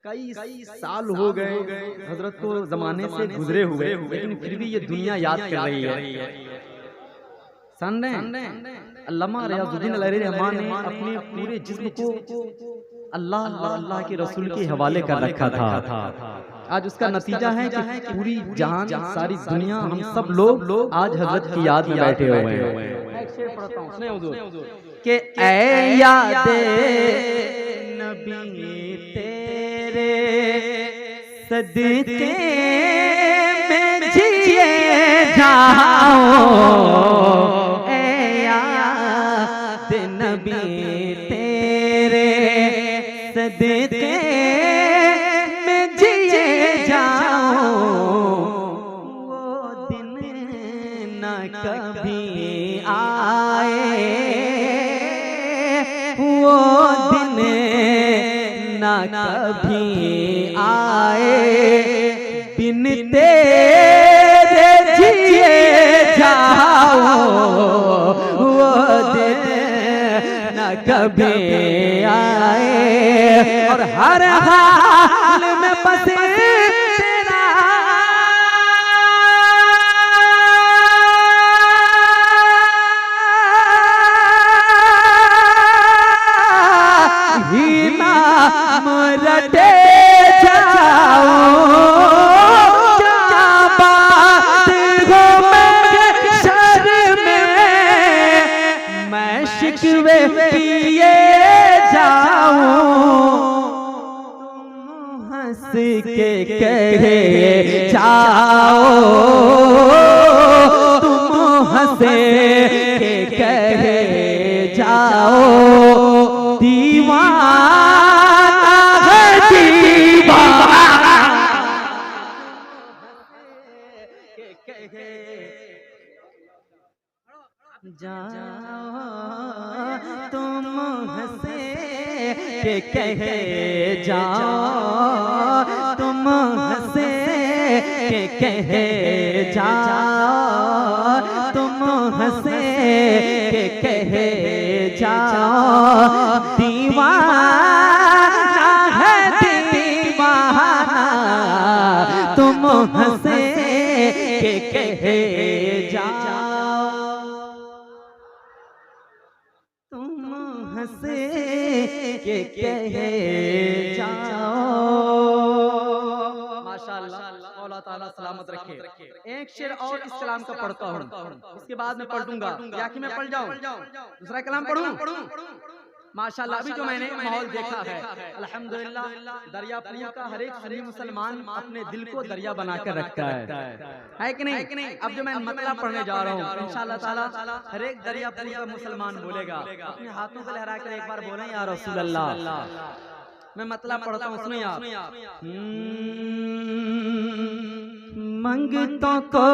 कई साल हो गए हजरत को जमाने से गुजरे हुए, लेकिन फिर भी ये दुनिया याद कर रही है। अल्लामा रियाजुद्दीन अलैहि रहमान ने अपने पूरे जिस्म को अल्लाह और अल्लाह के रसूल के हवाले कर रखा था। आज उसका नतीजा है कि पूरी जहान, सारी दुनिया, हम सब लोग आज हजरत की याद में बैठे हुए हैं कि ऐ यादे नबी तेरे सदके में जिए जाओ, ऐ यादे नबी तेरे सदके में जिए जाओ, वो दिन न कभी आए, वो दिन न कभी आए, बिन तेरे जिए जाओ, वो दिन न कभी आए। और हर हाल में बस तेरा ही नाम रटे जाओ, क्या बात हो महशर में मैं शिकवे किए जाऊं, तुम हंस के कहे जाओ, तुम हंस के कहे जाओ, दीवाना है दीवाना जाओ, तुम हंसे के कहे जाओ, तुम हंसे के कहे जाओ, तुम हंसे के कहे जाओ, दीवाना है दीवाना, तुम हंसे के कहे जाओ, तुम हंसे के कहे जाओ। माशाअल्लाह, अल्लाह ताला सलामत रखे। एक शेर और इस कलाम का पढ़ता हूँ, इसके बाद में पढ़ दूंगा, या कि मैं पढ़ जाऊं, दूसरा कलाम पढ़ूं। माशाअल्लाह, अभी जो मैंने माहौल देखा है, अल्हम्दुलिल्लाह, दरियापुर का हर एक सुन्नी मुसलमान अपने दिल को दरिया बनाकर रखता है कि नहीं? अब जो मैं मतलब पढ़ने जा रहा हूँ, इंशाअल्लाह ताला हर एक दरियापुर का मुसलमान बोलेगा, अपने हाथों को लहरा कर एक बार बोले या रसूल अल्लाह। मैं मतलब पढ़ता हूँ, सुनिए आप। मंगतों को